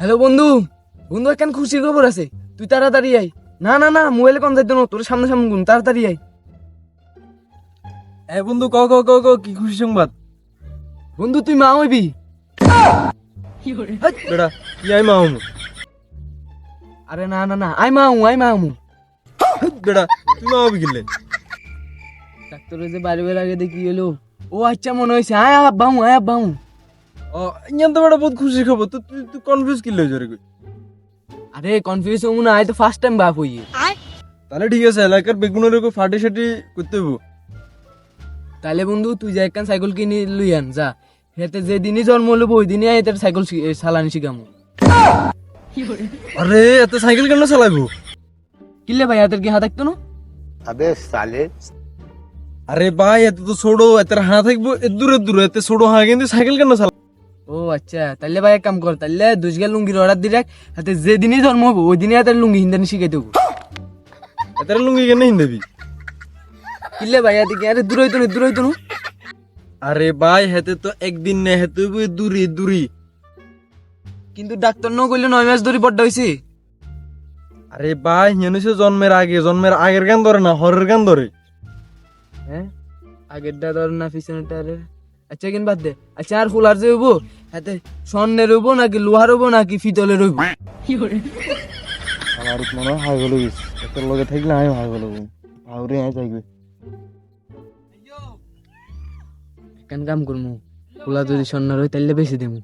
Hello বন্ধু, বন্ধু একখান খুশির খবর আছে, তুই তাড়াতাড়ি আয়। না না না, মোবাইলে কোন যাইতো না, তোর সামনে সামনে গুন, তাড়াতাড়ি আয়। বন্ধু ক ক ক ক কি খুশি সংবাদ? বন্ধু তুই মা হইবি। বেটা কি আই মা হমু? আরে না না না, আই মা হমু, আই মা হমু। বেটা তুই মা হবি কিনলে? ডাক্তারের যে বাড়ি বের আগে দেখি এলো। ও আচ্ছা, মনে হয়েছে আয় আব্বা হমু, আয় আব্বা হমু। ও ইয়ান তো বেটা বহুত খুশি খবর, তো তুই তুই কনফিউজ কি লইছ রে? আরে কনফিউজ হমু না, আয় তো ফার্স্ট টাইম বাপ হইয়ে। তাহলে ঠিক আছে, এলাকার বেগুনের কো ফাটি সাটি করতে হইব। তাহলে বন্ধু তুই যা একখান সাইকেল কিনে লই আন যা। হেতে যে দিনই জন্ম লব ওই দিনই আয় তোর সাইকেল চালানি শিখামু। আরে এত সাইকেল কেন চালাবো? কিলে ভাই হাতের কি হাত থাকতো না? अबे साले আরে ভাই এত তো ছোড়ো, এত হাঁ থাকবো এত দূরে এত ছোড়ো হাঁ, কিন্তু সাইকেল কেন চালা? ও আচ্ছা, তাহলে ভাই এক কাম কর, তাহলে দুজগা লুঙ্গির অর্ডার দিয়ে রাখ। হাতে যে দিনই জন্ম হবো ওই দিনই হাতের লুঙ্গি হিন্দানি শিখাই দেবো। এত লুঙ্গি কেন হিন্দাবি? কিলে ভাই হাতে কি, আরে দূর হইতো না, দূর হইতো না। আরে ভাই হেতে তো একদিন নে, হেতে দূরি। কিন্তু ডাক্তার ন কইলে 9 মাস ধরে বড্ডা হইছে। আরে ভাই হিয়ানুসে জন্মের আগের গান ধরে না, হরের গান ধরে। হ্যাঁ, আগেরটা ধর না পিছনেরটা রে। আচ্ছা কিন বাদ দে। আচ্ছা আর ফুলার যে হইবো হাতে স্বর্ণের হইবো নাকি লোহার হইবো নাকি পিতলের হইবো? আমার মনে হয় হাই বলে গেছি, এত লগে থাকলে আমি হাই বলবো, ভাউরে আই থাকবে। একখান কাম করমু, ফুলা যদি স্বর্ণের হয় তাহলে বেশি দেবো।